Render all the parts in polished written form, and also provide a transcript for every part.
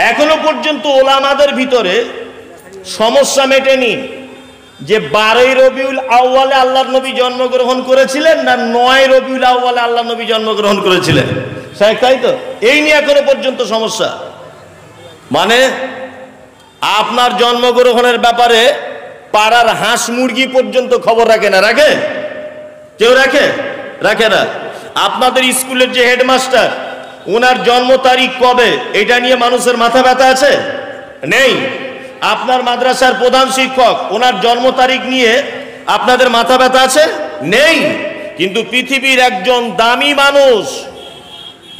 এখনো পর্যন্ত ওলামাদের ভিতরে সমস্যা মেটেনি যে 12ই রবিউল আউয়ালে আল্লাহর নবী জন্মগ্রহণ করেছিলেন না 9 রবিউল আউয়ালে আল্লাহর নবী জন্মগ্রহণ করেছিলেন, তাই তো? এই নিয়ে এখনো পর্যন্ত সমস্যা। মানে আপনার জন্মগ্রহণের ব্যাপারে পাড়ার হাঁস মুরগি পর্যন্ত খবর রাখে না, রাখে? কেউ রাখে? রাখে না। আপনাদের স্কুলের যে হেডমাস্টার, ওনার জন্ম তারিখ কবে এটা নিয়ে মানুষের মাথা ব্যথা আছে? নেই। আপনার মাদ্রাসার প্রধান শিক্ষক, ওনার জন্ম তারিখ নিয়ে আপনাদের মাথা ব্যথা আছে? নেই। কিন্তু পৃথিবীর একজন দামি মানুষ,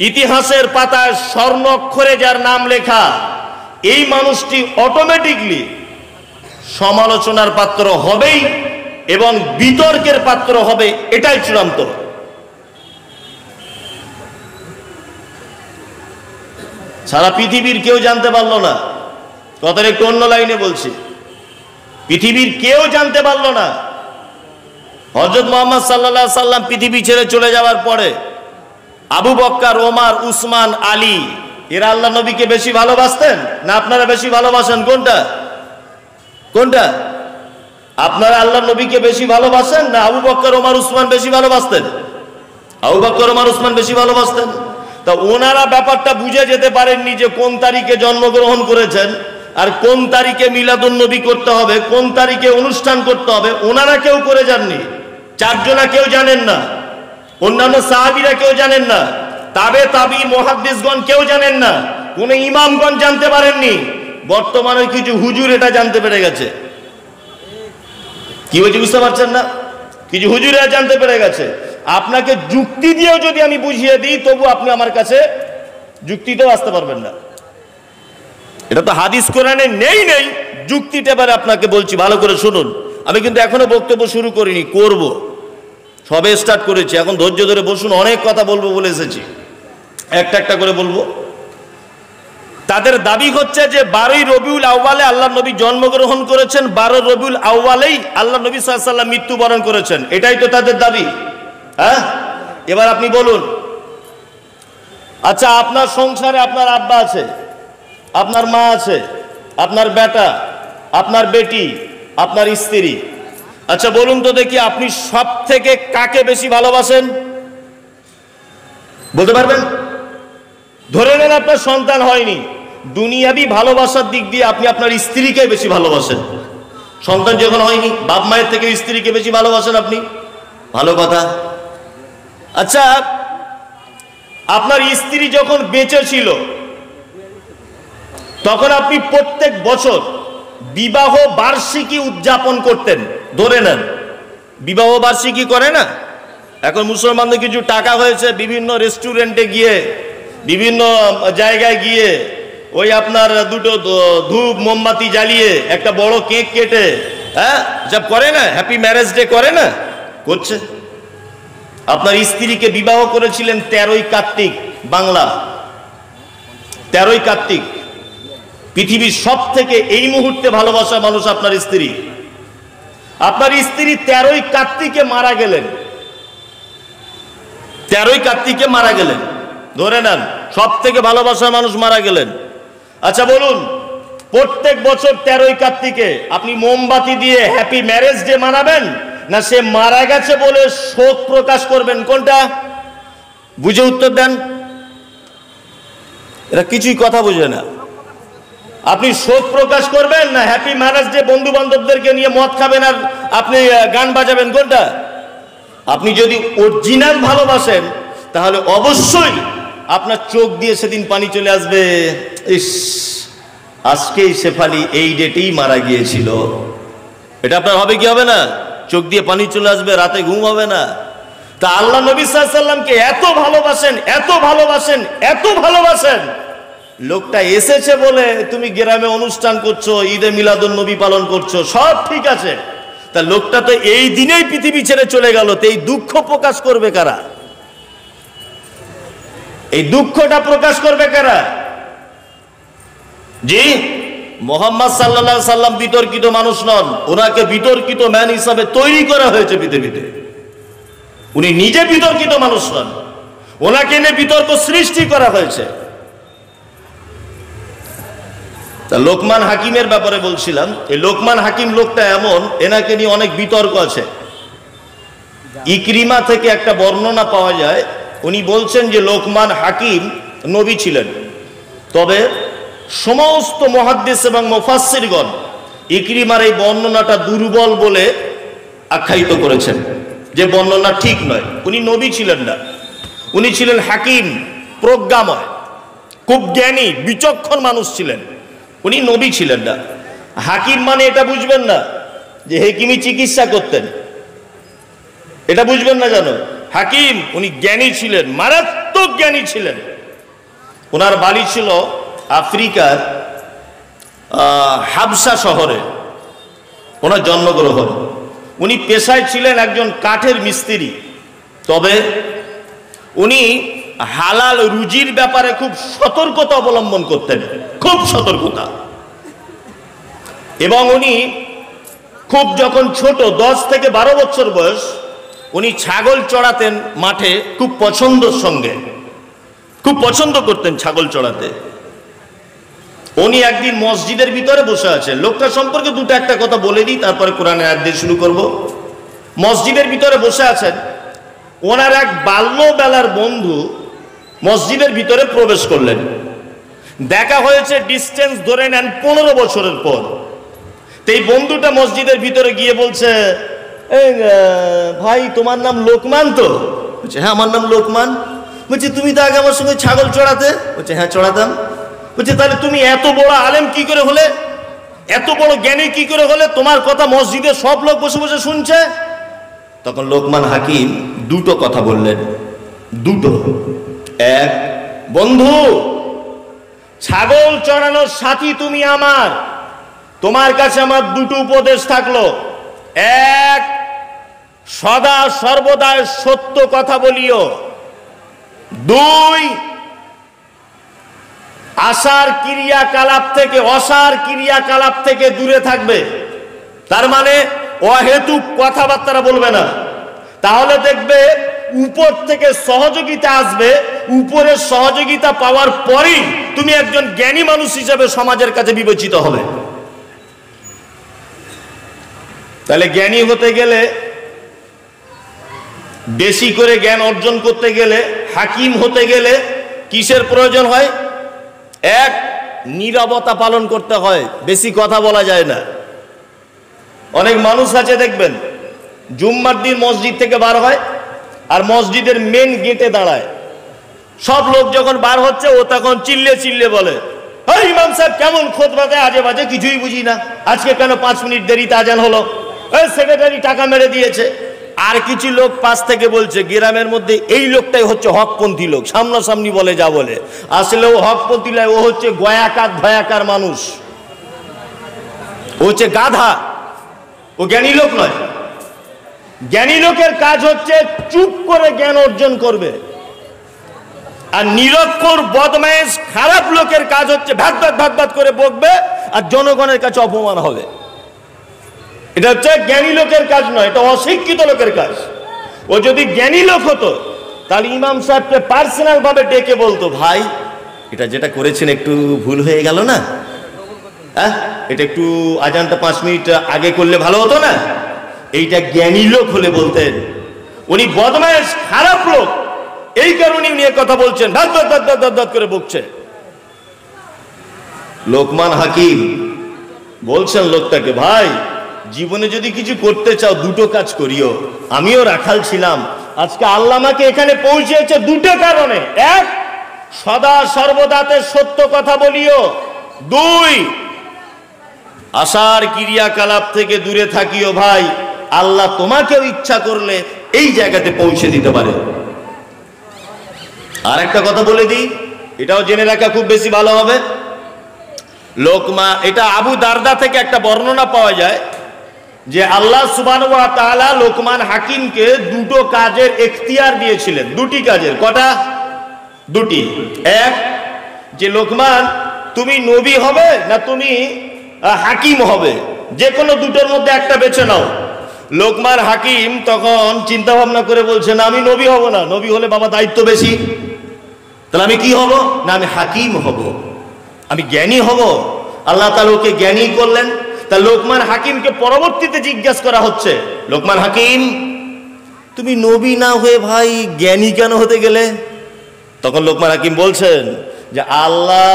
ইতিহাসের পাতায় স্বর্ণ অক্ষরে যার নাম লেখা, এই মানুষটি অটোমেটিকলি সমালোচনার পাত্র হবেই এবং বিতর্কের পাত্র হবে, এটাই চূড়ান্ত। সারা পৃথিবীর কেউ জানতে পারলো না, কথাটা একটু অন্য লাইনে বলছি, পৃথিবীর কেউ জানতে পারলো না হযরত মুহাম্মদ সাল্লাল্লাহু আলাইহি সাল্লাম পৃথিবী ছেড়ে চলে যাওয়ার পরে আবু বকর, ওমর, উসমান, আলী এরা আল্লাহ নবীকে বেশি ভালোবাসতেন না আপনারা বেশি ভালোবাসেন? কোনটা কোনটা? আপনারা আল্লাহ নবীকে বেশি ভালোবাসেন না আবু বকর, ওমর, উসমান বেশি ভালোবাসতেন? আবু বকর, ওমর, উসমান বেশি ভালোবাসতেন। তা ওনারা ব্যাপারটা বুঝে যেতে পারেননি যে কোন তারিখে জন্মগ্রহণ করেছেন আর কোন তারিখে মিলাদুন নবী করতে হবে, কোন তারিখে অনুষ্ঠান করতে হবে, ওনারা কেউ করে যাননি। চারজনা কেউ জানেন না, অন্যান্য সাহাবীরা কেউ জানেন না, তাবি মুহাদ্দিসগণ কেউ জানেন না, কোন ইমামগণ জানতে পারেননি। বর্তমানে কিছু হুজুর এটা জানতে পেরে গেছে। কি হয়েছে বুঝতে পারছেন না? কিছু হুজুরেরা জানতে পেরে গেছে। আপনাকে যুক্তি দিয়েও যদি আমি বুঝিয়ে দিই তবু আপনি আমার কাছে যুক্তিতেও আসতে পারবেন না। এটা তো হাদিস কোরআনে নেই। যুক্তিটা এবারে আপনাকে বলছি, ভালো করে শুনুন। আমি কিন্তু এখনো বক্তব্য শুরু করিনি, করব, সবে স্টার্ট করেছি। এখন ধৈর্য ধরে বসুন, অনেক কথা বলবো বলে এসেছি, একটা একটা করে বলবো। তাদের দাবি হচ্ছে যে 12ই রবিউল আউয়ালে আল্লাহ নবী জন্মগ্রহণ করেছেন, 12 রবিউল আউয়ালেই আল্লাহ নবী সাল্লাল্লাহু আলাইহি ওয়াসাল্লাম মৃত্যুবরণ করেছেন। এটাই তো তাদের দাবি। হ্যাঁ, এবার আপনি বলুন, আচ্ছা আপনার সংসারে আপনার আব্বা আছে, আপনার মা আছে, আপনার বেটা, আপনার বেটি, আপনার স্ত্রী। আচ্ছা বলুন তো দেখি, আপনি সব থেকে কাকে বেশি ভালোবাসেন? বলতে পারবেন? ধরে নেন আপনার সন্তান হয়নি, দুনিয়াবি ভালোবাসার দিক দিয়ে আপনি আপনার স্ত্রীকে বেশি ভালোবাসেন। সন্তান যখন হয়নি, বাপ মায়ের থেকে স্ত্রীকে বেশি ভালোবাসেন আপনি, ভালো কথা। আচ্ছা আপনার স্ত্রী যখন বেঁচে ছিল তখন আপনি প্রত্যেক বছর বিবাহ বার্ষিকী উদযাপন করতেন। ধরে নেন বিবাহ বার্ষিকী করে না, এখন মুসলমানদের কিছু টাকা হয়েছে, বিভিন্ন রেস্টুরেন্টে গিয়ে, বিভিন্ন জায়গায় গিয়ে ওই আপনার দুটো ধূপ মোমবাতি জ্বালিয়ে একটা বড় কেক কেটে, হ্যাঁ সব করে না, হ্যাপি ম্যারেজ ডে করে না, করছে। আপনার স্ত্রীকে বিবাহ করেছিলেন 13ই কার্তিক, বাংলা 13ই কার্তিক। পৃথিবীর সব থেকে এই মুহূর্তে ভালোবাসা মানুষ আপনার স্ত্রী। আপনার স্ত্রী 13ই কার্তিকে মারা গেলেন, 13ই কার্তিকে মারা গেলেন, ধরে নেন সব থেকে ভালোবাসা মানুষ মারা গেলেন। আচ্ছা বলুন, প্রত্যেক বছর 13ই কার্তিকে আপনি মোমবাতি দিয়ে হ্যাপি ম্যারেজ ডে মানাবেন না সে মারা গেছে বলে শোক প্রকাশ করবেন? কোনটা? বুঝে উত্তর দেন। এরা কিছুই কথা বুঝে না। আপনি শোক প্রকাশ করবেন না হ্যাপি ম্যারেজ ডে বন্ধু বান্ধবদেরকে নিয়ে মদ খাবেন আর আপনি গান বাজাবেন? কোনটা? আপনি যদি অরিজিনাল ভালোবাসেন তাহলে অবশ্যই আপনার চোখ দিয়ে সেদিন পানি চলে আসবে, ইস আজকেই শেফালি এই ডেটেই মারা গিয়েছিল। এটা আপনার হবে কি হবে না? চোখ দিয়ে পানি চলে আসবে, রাতে ঘুম হবে না। তা আল্লাহ নবী সাল্লাল্লাহু আলাইহি ওয়াসাল্লামকে এত ভালোবাসেন, এত ভালোবাসেন, এত ভালোবাসেন, লোকটা এসেছে বলে তুমি গ্রামে অনুষ্ঠান করছো, ঈদে মিলাদুন নবী পালন করছো, সব ঠিক আছে। তা লোকটা তো এই দিনেই পৃথিবী ছেড়ে চলে গেল, তো এই দুঃখ প্রকাশ করবে কারা? এই দুঃখটা প্রকাশ করবে কারা? জি, মুহাম্মদ সাল্লাল্লাহু আলাইহি সাল্লাম বিতর্কিত মানুষ নন, ওনাকে বিতর্কিত ম্যান হিসাবে তৈরি করা হয়েছে পৃথিবীতে। উনি নিজে বিতর্কিত মানুষ নন, ওনাকে নিয়ে বিতর্ক সৃষ্টি করা হয়েছে। তা লোকমান হাকিমের ব্যাপারে বলছিলাম, এই লোকমান হাকিম লোকটা এমন, এনাকে নিয়ে অনেক বিতর্ক আছে। ইকরিমা থেকে একটা বর্ণনা পাওয়া যায়, উনি বলছেন যে লোকমান হাকিম নবী ছিলেন, তবে সমস্ত মুহাদ্দিস এবং মুফাসসিরগণ ইকরিমার এই বর্ণনাটা দুর্বল বলে আখ্যায়িত করেছেন, যে বর্ণনা ঠিক নয়। উনি নবী ছিলেন না, উনি ছিলেন হাকিম, প্রজ্ঞাময়, খুব জ্ঞানী বিচক্ষণ মানুষ ছিলেন, উনি নবী ছিলেন না। হাকিম মানে এটা বুঝবেন না যে হেকিমি চিকিৎসা করতেন, এটা বুঝবেন না জানো। হাকিম উনি জ্ঞানী ছিলেন, মারাত্মক জ্ঞানী ছিলেন। ওনার বাড়ি ছিল আফ্রিকার হাবসা শহরে, ওনার জন্মগ্রহণ। উনি পেশায় ছিলেন একজন কাঠের মিস্ত্রি, তবে উনি হালাল রুজির ব্যাপারে খুব সতর্কতা অবলম্বন করতেন, খুব সতর্কতা। এবং উনি খুব যখন ছোট 10 থেকে 12 বছর বয়স, উনি ছাগল চড়াতেন মাঠে, খুব পছন্দের সঙ্গে, খুব পছন্দ করতেন ছাগল চড়াতে। উনি একদিন মসজিদের ভিতরে বসে আছেন, লোকটা সম্পর্কে দুটো একটা কথা বলে দিই, তারপরে কোরআনের আয়াত দিয়ে শুরু করব। মসজিদের ভিতরে বসে আছেন, ওনার এক বাল্যবেলার বন্ধু মসজিদের ভিতরে প্রবেশ করলেন। দেখা হয়েছে ডিস্টেন্স ধরে নেন 15 বছরের পর। তো এই বন্ধুটা মসজিদের ভিতরে গিয়ে বলছে, এই ভাই তোমার নাম লোকমান তো? বলছে হ্যাঁ আমার নাম লোকমান। বলছে তুমি তো আগে আমার সঙ্গে ছাগল চড়াতে? বলছে হ্যাঁ চড়াতাম। বলছে তাহলে তুমি এত বড় আলেম কি করে হলে, এত বড় জ্ঞানী কি করে হলে, তোমার কথা মসজিদে সব লোক বসে বসে শুনছে? তখন লোকমান হাকিম দুটো কথা বললেন, দুটো। এক, বন্ধু ছাগল চড়ানোর সাথী তুমি আমার, তোমার কাছে আমার দুটো উপদেশ থাকলো। এক, সদা সর্বদা সত্য কথা বলিও। দুই, আশার ক্রিয়াকলাপ থেকে, অসার ক্রিয়াকলাপ থেকে দূরে থাকবে। তার মানে অহেতুক কথাবার্তা বলবে না, তাহলে দেখবে উপর থেকে সহযোগিতা আসবে, উপরের সহযোগিতা পাওয়ার পরেই তুমি একজন জ্ঞানী মানুষ হিসেবে সমাজের কাছে বিবেচিত হবে। তাহলে জ্ঞানী হতে গেলে, বেশি করে জ্ঞান অর্জন করতে গেলে, হাকিম হতে গেলে কিসের প্রয়োজন হয়? এক, নীরবতা পালন করতে হয়, বেশি কথা বলা যায় না। অনেক মানুষ আছে দেখবেন জুম্মার দিন মসজিদ থেকে বার হয় আর মসজিদের মেন গেটে দাঁড়ায়, সব লোক যখন বার হচ্ছে ও তখন চিল্লে চিল্লে বলে, এই ইমাম সাহেব কেমন খুতবা দেয়, আজে বাজে, কিছুই বুঝি না, আজকে কেন 5 মিনিট দেরিতে আজান হলো, এই সেক্রেটারি টাকা মেরে দিয়েছে। আর কিছু লোক পাশ থেকে বলছে, গ্রামের মধ্যে এই লোকটাই হচ্ছে হকপন্থী লোক, সামনাসামনি বলে যা বলে, আসলে ও হকপন্থী নয়, ও হচ্ছে গয়াকার ভয়াকার মানুষ, ও হচ্ছে গাধা, ও জ্ঞানী লোক নয়। জ্ঞানী লোকের কাজ হচ্ছে চুপ করে জ্ঞান অর্জন করবে, আর নিরক্ষর বদমাইশ খারাপ লোকের কাজ হচ্ছে ভাত ভাত ভাত ভাত করে বকবে আর জনগণের কাছে অপমান হবে। এটা হচ্ছে জ্ঞানী লোকের কাজ নয়, এটা অশিক্ষিত লোকের কাজ। ও যদি জ্ঞানী লোক হতো তাহলে ইমাম সাহেবকে পার্সোনাল ভাবে ডেকে বলতো, ভাই এটা যেটা করেছেন একটু ভুল হয়ে গেল না, হ্যাঁ এটা একটু আজানটা 5 মিনিট আগে করলে ভালো হতো না। এইটা জ্ঞানী লোক হলে বলতেন। উনি বদমাইশ খারাপ লোক, এই কারণে উনি কথা বলছেন, ধাত ধাত ধাত ধাত ধাত করে বকছে। লোকমান হাকিম বলছেন লোকটাকে, ভাই জীবনে যদি কিছু করতে চাও দুটো কাজ করিও। আমিও রাখাল ছিলাম, আজকে আল্লাহ আমাকে এখানে পৌঁছেছে দুটো কারণে। এক, সদা সর্বদাতে সত্য কথা বলিও। দুই, আশার ক্রিয়াকলাপ থেকে দূরে থাকিও। ভাই আল্লাহ তোমাকেও ইচ্ছা করলে এই জায়গাতে পৌঁছে দিতে পারে। আর একটা কথা বলে দিই, এটাও জেনে রাখা খুব বেশি ভালো হবে। এটা আবু দারদা থেকে একটা বর্ণনা পাওয়া যায় যে আল্লাহ সুবহানাহু ওয়া তাআলা লোকমান হাকিমকে দুটো কাজের এখতিয়ার দিয়েছিলেন। দুটি কাজের, কটা? দুটি। এক, যে লোকমান তুমি নবী হবে না তুমি হাকিম হবে, যে কোনো দুটোর মধ্যে একটা বেছে নাও। লোকমান হাকিম তখন চিন্তা ভাবনা করে বলছে, না আমি নবী হব না, নবী হলে বাবা দায়িত্ব বেশি, তাহলে আমি কি হব? না আমি হাকিম হব, আমি জ্ঞানী হব, আল্লাহ তাআলা ওকে জ্ঞানী করলেন। তা লোকমান হাকিমকে পরবর্তীতে জিজ্ঞাসা করা হচ্ছে, লোকমান হাকিম তুমি নবী না হয়ে ভাই জ্ঞানী কেন হতে গেলে? তখন লোকমান হাকিম বলছেন যে আল্লাহ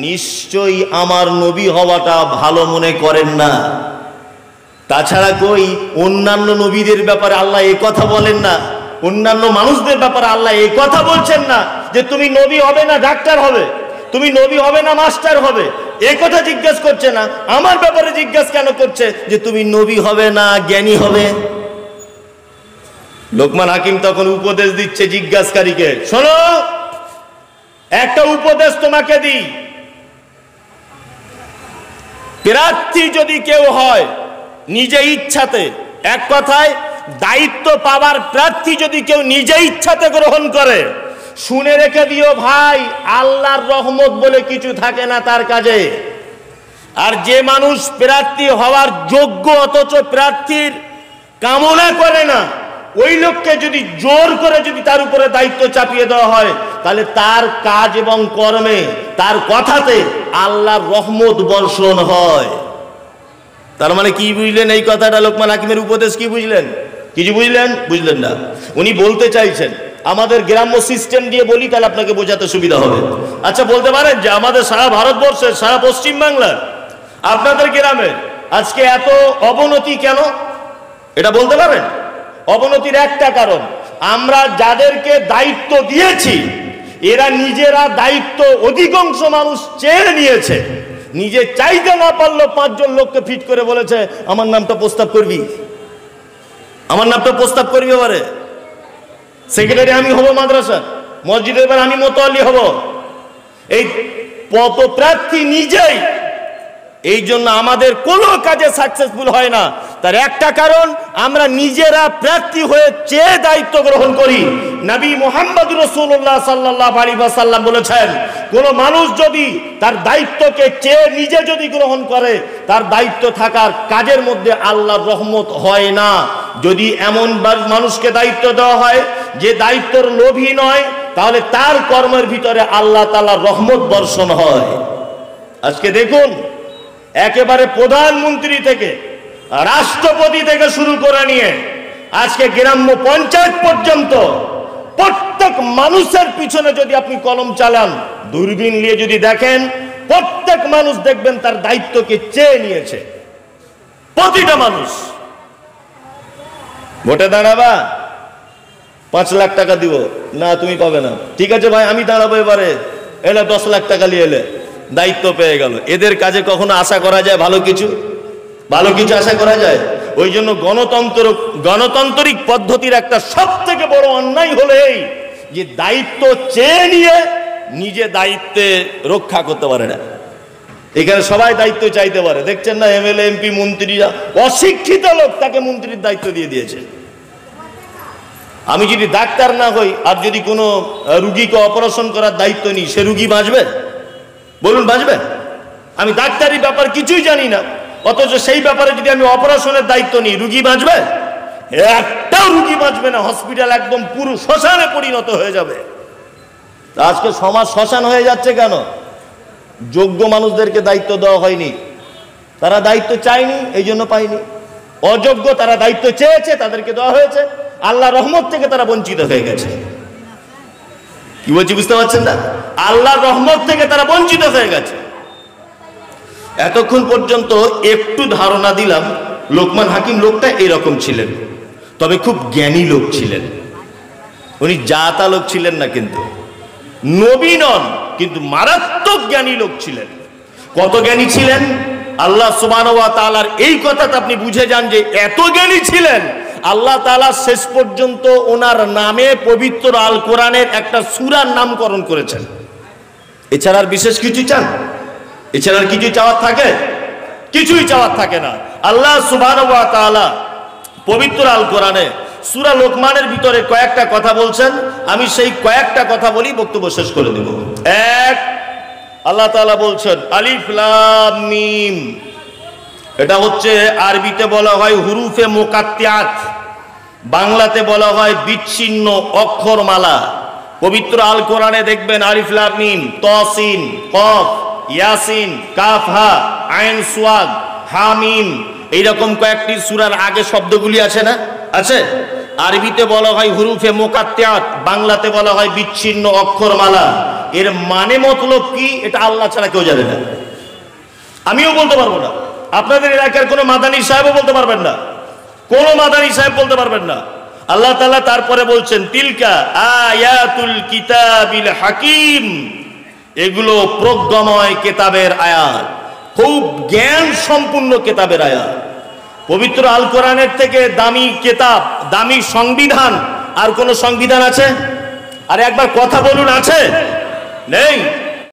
নিশ্চয়ই আমার নবী হওয়াটা ভালো মনে করেন না। তাছাড়া কই অন্যান্য নবীদের ব্যাপারে আল্লাহ এই কথা বলেন না, অন্যান্য মানুষদের ব্যাপারে আল্লাহ এই কথা বলছেন না যে তুমি নবী হবে না ডাক্তার হবে, তুমি নবী হবে না মাস্টার হবে, এই কথা জিজ্ঞাসা করছে না। আমার ব্যাপারে জিজ্ঞাসা কেন করছে যে তুমি নবী হবে না জ্ঞানী হবে? লোকমান হাকিম তখন উপদেশ দিচ্ছে জিজ্ঞাসকারীকে, শোনো একটা উপদেশ তোমাকে দিই, প্রার্থী যদি কেউ হয় নিজে ইচ্ছাতে, এক কথায় দায়িত্ব পাওয়ার প্রার্থী যদি কেউ নিজে ইচ্ছাতে গ্রহণ করে, শুনে রেখে দিও ভাই আল্লাহর রহমত বলে কিছু থাকে না তার কাজে। আর যে মানুষ প্রার্থী হওয়ার যোগ্য অথচ প্রার্থীর কামনা করে না, ওই লোককে যদি জোর করে যদি তার উপরে দায়িত্ব চাপিয়ে দেওয়া হয়, তাহলে তার কাজ এবং কর্মে তার কথাতে আল্লাহর রহমত বর্ষণ হয়। তার মানে কি বুঝলেন এই কথাটা? লোকমান হাকিমের উপদেশ কি বুঝলেন? কিছু বুঝলেন? বুঝলেন না। উনি বলতে চাইছেন, আমাদের গ্রাম্য সিস্টেম দিয়ে বলি তাহলে আপনাকে বোঝাতে সুবিধা হবে। আচ্ছা বলতে পারেন যে আমাদের সারা ভারতবর্ষের, সারা পশ্চিম বাংলার, আপনাদের গ্রামে আজকে এত অবনতি কেন? এটা বলতে পারেন? অবনতির একটা কারণ, আমরা যাদেরকে দায়িত্ব দিয়েছি এরা নিজেরা দায়িত্ব অধিকাংশ মানুষ চেয়ে নিয়েছে, নিজে চাইতে না পারলেও 5 জন লোককে ফিট করে বলেছে আমার নামটা প্রস্তাব করবি, আমার নামটা প্রস্তাব করবি, এবারে সেক্রেটারি আমি হব, মাদ্রাসা মসজিদের এবার আমি মোতাল্লি হব। এই পদপ্রার্থী নিজেই। এই জন্য আমাদের কোনো কাজে সাকসেসফুল হয় না। তার একটা কারণ, আমরা নিজেরা প্রার্থী হয়ে চেয়ে দায়িত্ব গ্রহণ করি। নবী মুহাম্মদ রাসূলুল্লাহ সাল্লাল্লাহু আলাইহি ওয়াসাল্লাম বলেছেন, কোন মানুষ যদি তার দায়িত্বকে চেয়ে নিজে যদি গ্রহণ করে, তার দায়িত্ব থাকার কাজের মধ্যে আল্লাহর রহমত হয় না। যদি এমন মানুষকে দায়িত্ব দেওয়া হয় যে দায়িত্বর লোভী নয়, তাহলে তার কর্মের ভিতরে আল্লাহ তাআলার রহমত বর্ষণ হয়। আজকে দেখুন, একেবারে প্রধানমন্ত্রী থেকে রাষ্ট্রপতি থেকে শুরু করে নিয়ে আজকে গ্রাম্য পঞ্চায়েত পর্যন্ত প্রত্যেক মানুষের পিছনে যদি আপনি কলম চালান, দূরবীন নিয়ে যদি দেখেন, প্রত্যেক মানুষ দেখবেন তার দায়িত্বকে চেয়ে নিয়েছে। প্রতিটা মানুষ ভোটে দাঁড়াবা, 5 লাখ টাকা দিব না, তুমি পাবে না, ঠিক আছে ভাই আমি দাঁড়াবো, এবারে এলে 10 লাখ টাকা নিয়ে এলে, দায়িত্ব পেয়ে গেল। এদের কাজে কখনো আশা করা যায় ভালো কিছু? ভালো কিছু আশা করা যায়? ওই জন্য গণতান্ত্রিক পদ্ধতির একটা সব থেকে বড় অন্যায় হলো এই যে দায়িত্ব চেয়ে নিয়ে নিজে দায়িত্বে রক্ষা করতে পারে না। এখানে সবাই দায়িত্ব চাইতে পারে, দেখছেন না এমএলএ এমপি মন্ত্রীরা, অশিক্ষিত লোক তাকে মন্ত্রীর দায়িত্ব দিয়ে দিয়েছে। আমি যদি ডাক্তার না হই আর যদি কোনো রুগীকে অপারেশন করার দায়িত্ব নিই, সে রুগী বাঁচবে? বলুন বাঁচবে? আমি ডাক্তারি ব্যাপার কিছুই জানি না, অথচ সেই ব্যাপারে যদি আমি অপারেশনের দায়িত্ব নিই, রুগী বাঁচবে? একটাও রুগী বাঁচবে না। হসপিটাল একদম পুরো শ্মশানে পরিণত হয়ে যাবে। আজকে সমাজ শ্মশান হয়ে যাচ্ছে কেন? যোগ্য মানুষদেরকে দায়িত্ব দেওয়া হয়নি, তারা দায়িত্ব চায়নি, এই জন্য পায়নি। অযোগ্য তারা দায়িত্ব চেয়েছে, তাদেরকে দেওয়া হয়েছে, আল্লাহ রহমত থেকে তারা বঞ্চিত হয়ে গেছে। কি বলছি বুঝতে পারছেন না? আল্লাহর রহমত থেকে তারা বঞ্চিত হয়ে গেছে। এতক্ষণ পর্যন্ত একটু ধারণা দিলাম লোকমান হাকিম লোকটা এরকম ছিলেন, তবে খুব জ্ঞানী লোক ছিলেন। উনি জাতা লোক ছিলেন না, কিন্তু নবী নন, কিন্তু মারাত্মক জ্ঞানী লোক ছিলেন। কত জ্ঞানী ছিলেন আল্লাহ সুবহানাহু ওয়া তাআলার এই কথাটা আপনি বুঝে যান যে এত জ্ঞানী ছিলেন, আল্লাহ তাআলা শেষ পর্যন্ত ওনার নামে পবিত্র আল কোরআনের একটা সূরার নামকরণ করেছেন। এছাড়া আর বিশেষ কিছু চান? এছাড়া আর কিছু চাওয়ার থাকে? কিছুই চাওয়ার থাকে না। আল্লাহ সুবহানাহু ওয়া তাআলা পবিত্র আল কোরআনে সূরা লোকমানের ভিতরে কয়েকটা কথা বলছেন, আমি সেই কয়েকটা কথা বলি, বক্তব্য শেষ করে দেব। এক, আল্লাহ তাআলা বলছেন আলিফ লাম মিম, এটা হচ্ছে আরবিতে বলা হয় হুরুফে মুকাত্তিয়াত, বাংলাতে বলা হয় বিচ্ছিন্ন অক্ষরমালা। পবিত্র আল কোরআনে দেখবেন আলিফ লাম মিম, ত সিন কফ ইয়াসিন, কাফ হা, আইন সোয়াদ, হামিম, এইরকম কয়েকটি সূরার আগে শব্দগুলি আছে না? আছে। আরবিতে বলা হয় হুরুফে মুকাত্তাত, বাংলাতে বলা হয় বিচ্ছিন্ন অক্ষরমালা। এর মানে মতলব কি এটা আল্লাহ ছাড়া কেউ জানে না, আমিও বলতে পারবো না, আপনাদের এলাকার কোনো মাদানী সাহেবও বলতে পারবেন না, কোনো মাদানী সাহেব বলতে পারবেন না। আল্লাহ তাআলা তারপরে বলছেন তিলকা আয়াতুল কিতাবিল হাকিম, এগুলো প্রজ্ঞাময় কিতাবের আয়াত, খুব জ্ঞান সম্পূর্ণ কিতাবের আয়াত। পবিত্র আল কোরআনের থেকে দামি কিতাব, দামি সংবিধান আর কোন সংবিধান আছে? আর একবার কথা বলুন, আছে? নেই।